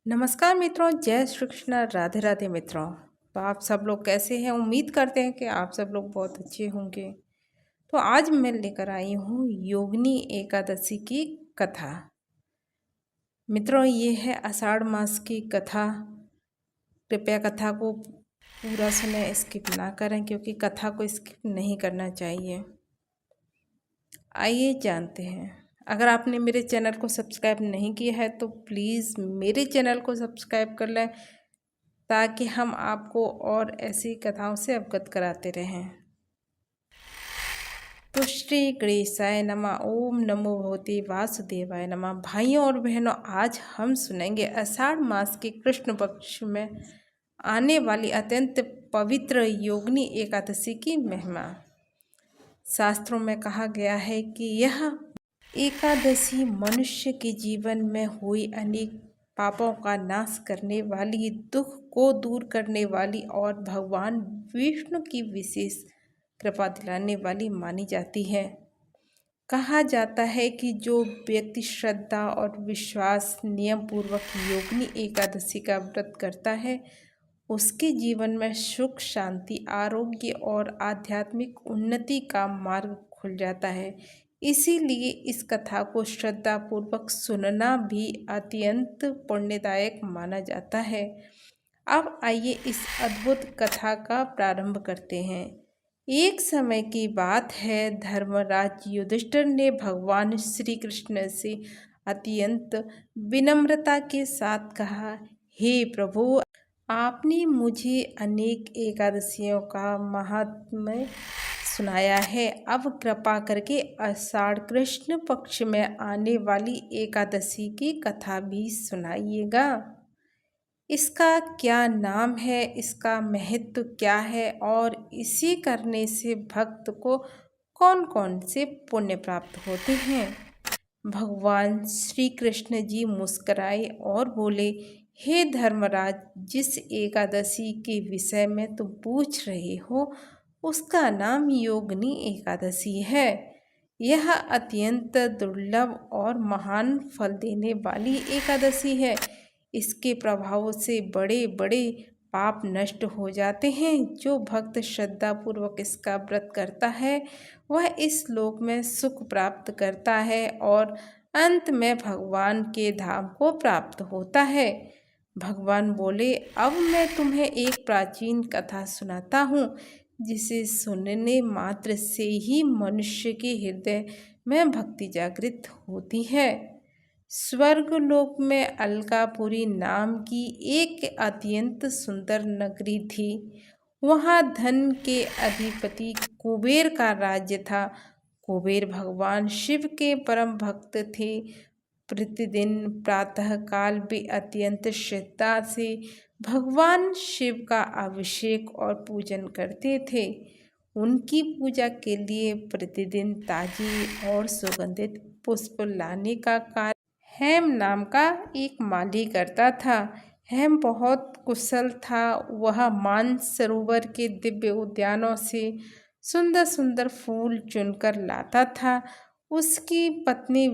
नमस्कार मित्रों, जय श्री कृष्ण, राधे राधे मित्रों। तो आप सब लोग कैसे हैं? उम्मीद करते हैं कि आप सब लोग बहुत अच्छे होंगे। तो आज मैं लेकर आई हूँ योगिनी एकादशी की कथा। मित्रों, ये है आषाढ़ मास की कथा। कृपया कथा को पूरा सुने, स्किप ना करें, क्योंकि कथा को स्किप नहीं करना चाहिए। आइए जानते हैं। अगर आपने मेरे चैनल को सब्सक्राइब नहीं किया है तो प्लीज़ मेरे चैनल को सब्सक्राइब कर लें, ताकि हम आपको और ऐसी कथाओं से अवगत कराते रहें। तो श्री गणेशाय नमः। ओम नमो भगवते वासुदेवाय नमः। भाइयों और बहनों, आज हम सुनेंगे आषाढ़ मास के कृष्ण पक्ष में आने वाली अत्यंत पवित्र योगिनी एकादशी की महिमा। शास्त्रों में कहा गया है कि यह एकादशी मनुष्य के जीवन में हुई अनेक पापों का नाश करने वाली, दुख को दूर करने वाली और भगवान विष्णु की विशेष कृपा दिलाने वाली मानी जाती है। कहा जाता है कि जो व्यक्ति श्रद्धा और विश्वास नियम पूर्वक योगिनी एकादशी का व्रत करता है, उसके जीवन में सुख, शांति, आरोग्य और आध्यात्मिक उन्नति का मार्ग खुल जाता है। इसीलिए इस कथा को श्रद्धा पूर्वक सुनना भी अत्यंत पुण्यदायक माना जाता है। अब आइए इस अद्भुत कथा का प्रारंभ करते हैं। एक समय की बात है, धर्मराज युधिष्ठिर ने भगवान श्री कृष्ण से अत्यंत विनम्रता के साथ कहा, हे प्रभु, आपने मुझे अनेक एकादशियों का महात्म्य सुनाया है। अब कृपा करके आषाढ़ कृष्ण पक्ष में आने वाली एकादशी की कथा भी सुनाइएगा। इसका क्या नाम है, इसका महत्व क्या है और इसे करने से भक्त को कौन कौन से पुण्य प्राप्त होते हैं। भगवान श्री कृष्ण जी मुस्कुराए और बोले, हे धर्मराज, जिस एकादशी के विषय में तुम पूछ रहे हो उसका नाम योगिनी एकादशी है। यह अत्यंत दुर्लभ और महान फल देने वाली एकादशी है। इसके प्रभाव से बड़े बड़े पाप नष्ट हो जाते हैं। जो भक्त श्रद्धा पूर्वक इसका व्रत करता है वह इस लोक में सुख प्राप्त करता है और अंत में भगवान के धाम को प्राप्त होता है। भगवान बोले, अब मैं तुम्हें एक प्राचीन कथा सुनाता हूँ, जिसे सुनने मात्र से ही मनुष्य के हृदय में भक्ति जागृत होती है। स्वर्गलोक में अलकापुरी नाम की एक अत्यंत सुंदर नगरी थी। वहाँ धन के अधिपति कुबेर का राज्य था। कुबेर भगवान शिव के परम भक्त थे। प्रतिदिन प्रातःकाल वे अत्यंत श्रद्धा से भगवान शिव का अभिषेक और पूजन करते थे। उनकी पूजा के लिए प्रतिदिन ताजी और सुगंधित पुष्प लाने का कार्य हेम नाम का एक माली करता था। हेम बहुत कुशल था। वह मानसरोवर के दिव्य उद्यानों से सुंदर सुंदर फूल चुनकर लाता था। उसकी पत्नी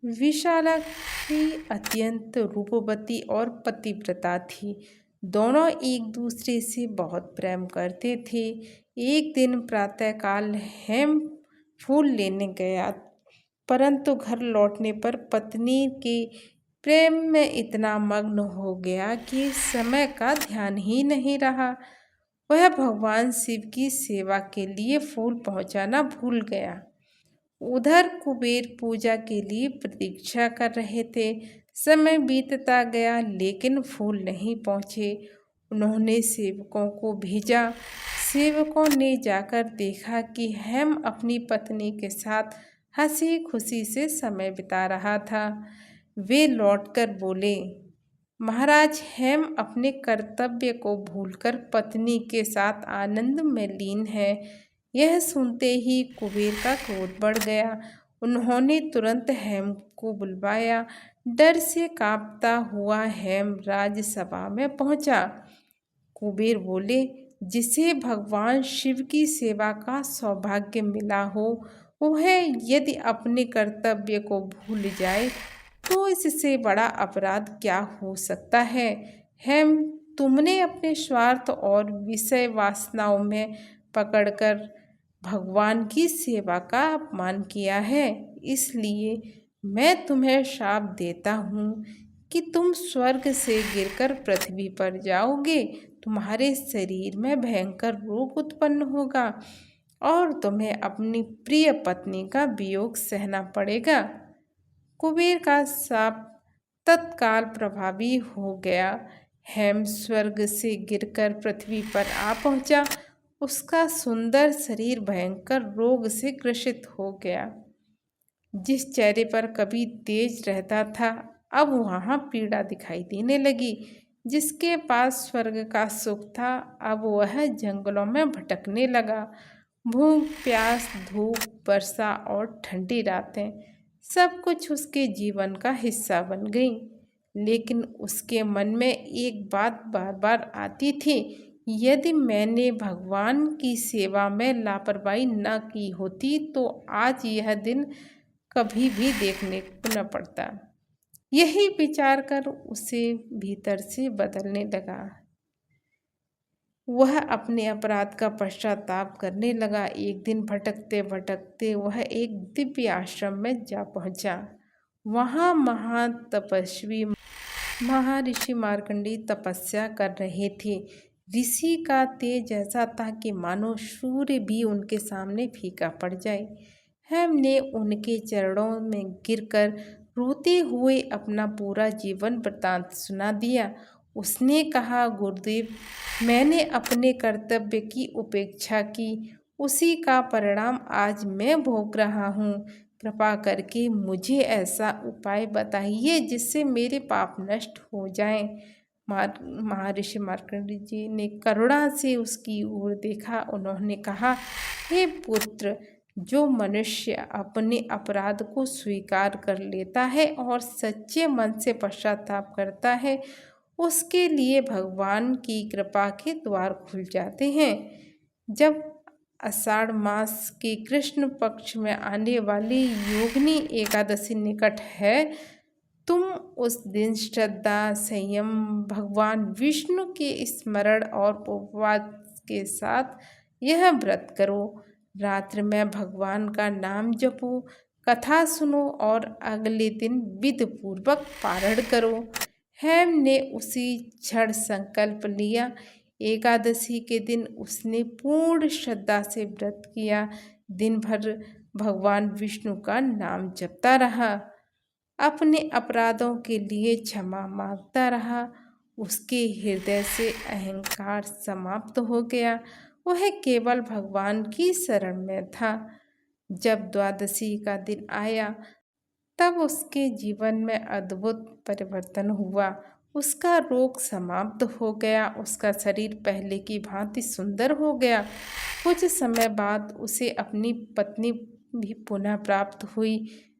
विशाला की अत्यंत रूपवती और पतिव्रता थी। दोनों एक दूसरे से बहुत प्रेम करते थे। एक दिन प्रातःकाल हेम फूल लेने गया, परंतु घर लौटने पर पत्नी के प्रेम में इतना मग्न हो गया कि समय का ध्यान ही नहीं रहा। वह भगवान शिव की सेवा के लिए फूल पहुंचाना भूल गया। उधर कुबेर पूजा के लिए प्रतीक्षा कर रहे थे। समय बीतता गया लेकिन फूल नहीं पहुँचे। उन्होंने सेवकों को भेजा। सेवकों ने जाकर देखा कि हेम अपनी पत्नी के साथ हंसी खुशी से समय बिता रहा था। वे लौटकर बोले, महाराज, हेम अपने कर्तव्य को भूलकर पत्नी के साथ आनंद में लीन है। यह सुनते ही कुबेर का क्रोध बढ़ गया। उन्होंने तुरंत हेम को बुलवाया। डर से कांपता हुआ हेम राजसभा में पहुंचा। कुबेर बोले, जिसे भगवान शिव की सेवा का सौभाग्य मिला हो, वह यदि अपने कर्तव्य को भूल जाए तो इससे बड़ा अपराध क्या हो सकता है। हेम, तुमने अपने स्वार्थ और विषय वासनाओं में पकड़कर भगवान की सेवा का अपमान किया है। इसलिए मैं तुम्हें शाप देता हूँ कि तुम स्वर्ग से गिरकर पृथ्वी पर जाओगे। तुम्हारे शरीर में भयंकर रोग उत्पन्न होगा और तुम्हें अपनी प्रिय पत्नी का वियोग सहना पड़ेगा। कुबेर का शाप तत्काल प्रभावी हो गया। हेम स्वर्ग से गिरकर पृथ्वी पर आ पहुंचा। उसका सुंदर शरीर भयंकर रोग से ग्रसित हो गया। जिस चेहरे पर कभी तेज रहता था, अब वहाँ पीड़ा दिखाई देने लगी। जिसके पास स्वर्ग का सुख था, अब वह जंगलों में भटकने लगा। भूख, प्यास, धूप, वर्षा और ठंडी रातें सब कुछ उसके जीवन का हिस्सा बन गई। लेकिन उसके मन में एक बात बार बार आती थी, यदि मैंने भगवान की सेवा में लापरवाही न की होती तो आज यह दिन कभी भी देखने को न पड़ता। यही विचार कर उसे भीतर से बदलने लगा। वह अपने अपराध का पश्चाताप करने लगा। एक दिन भटकते भटकते वह एक दिव्य आश्रम में जा पहुंचा। वहाँ महातपस्वी महर्षि मार्कंडेय तपस्या कर रहे थे। ऋषि का तेज ऐसा था कि मानो सूर्य भी उनके सामने फीका पड़ जाए। हमने उनके चरणों में गिरकर रोते हुए अपना पूरा जीवन वृत्तांत सुना दिया। उसने कहा, गुरुदेव, मैंने अपने कर्तव्य की उपेक्षा की, उसी का परिणाम आज मैं भोग रहा हूँ। कृपा करके मुझे ऐसा उपाय बताइए जिससे मेरे पाप नष्ट हो जाएं। महर्षि मार्कंडेय जी ने करुणा से उसकी ओर देखा। उन्होंने कहा, हे पुत्र, जो मनुष्य अपने अपराध को स्वीकार कर लेता है और सच्चे मन से पश्चाताप करता है, उसके लिए भगवान की कृपा के द्वार खुल जाते हैं। जब आषाढ़ मास के कृष्ण पक्ष में आने वाली योगिनी एकादशी निकट है, तुम उस दिन श्रद्धा, संयम, भगवान विष्णु के स्मरण और उपवास के साथ यह व्रत करो। रात्र में भगवान का नाम जपो, कथा सुनो और अगले दिन विधि पूर्वक पारण करो। हेम ने उसी क्षण संकल्प लिया। एकादशी के दिन उसने पूर्ण श्रद्धा से व्रत किया। दिन भर भगवान विष्णु का नाम जपता रहा, अपने अपराधों के लिए क्षमा मांगता रहा। उसके हृदय से अहंकार समाप्त हो गया। वह केवल भगवान की शरण में था। जब द्वादशी का दिन आया, तब उसके जीवन में अद्भुत परिवर्तन हुआ। उसका रोग समाप्त हो गया। उसका शरीर पहले की भांति सुंदर हो गया। कुछ समय बाद उसे अपनी पत्नी भी पुनः प्राप्त हुई।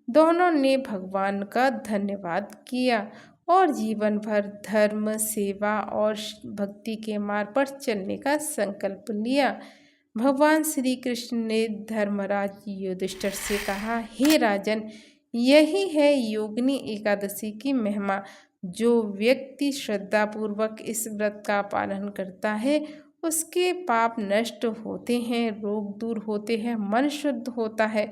दोनों ने भगवान का धन्यवाद किया और जीवन भर धर्म, सेवा और भक्ति के मार्ग पर चलने का संकल्प लिया। भगवान श्री कृष्ण ने धर्मराज युधिष्ठिर से कहा, हे राजन, यही है योगिनी एकादशी की महिमा। जो व्यक्ति श्रद्धापूर्वक इस व्रत का पालन करता है, उसके पाप नष्ट होते हैं, रोग दूर होते हैं, मन शुद्ध होता है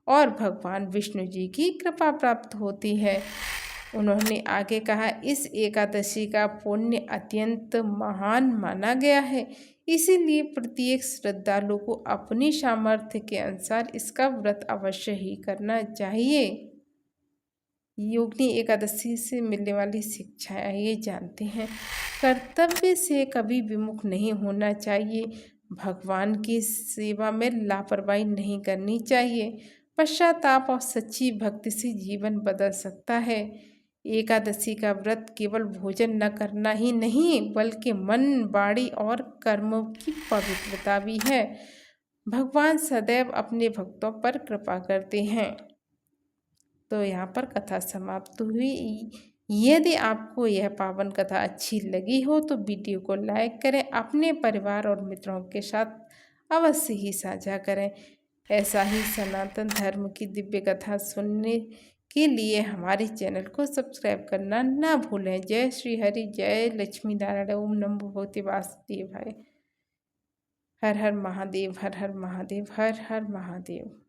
और भगवान विष्णु जी की कृपा प्राप्त होती है। उन्होंने आगे कहा, इस एकादशी का पुण्य अत्यंत महान माना गया है। इसीलिए प्रत्येक श्रद्धालु को अपनी सामर्थ्य के अनुसार इसका व्रत अवश्य ही करना चाहिए। योगिनी एकादशी से मिलने वाली शिक्षाएं आइए जानते हैं। कर्तव्य से कभी विमुख नहीं होना चाहिए। भगवान की सेवा में लापरवाही नहीं करनी चाहिए। पश्चाताप और सच्ची भक्ति से जीवन बदल सकता है। एकादशी का व्रत केवल भोजन न करना ही नहीं, बल्कि मन, वाणी और कर्मों की पवित्रता भी है। भगवान सदैव अपने भक्तों पर कृपा करते हैं। तो यहाँ पर कथा समाप्त हुई। यदि आपको यह पावन कथा अच्छी लगी हो तो वीडियो को लाइक करें, अपने परिवार और मित्रों के साथ अवश्य ही साझा करें। ऐसा ही सनातन धर्म की दिव्य कथा सुनने के लिए हमारे चैनल को सब्सक्राइब करना ना भूलें। जय श्री हरि, जय लक्ष्मी नारायण, ओम नमो भगवते वासुदेवाय। हर हर महादेव, हर हर महादेव, हर हर महादेव।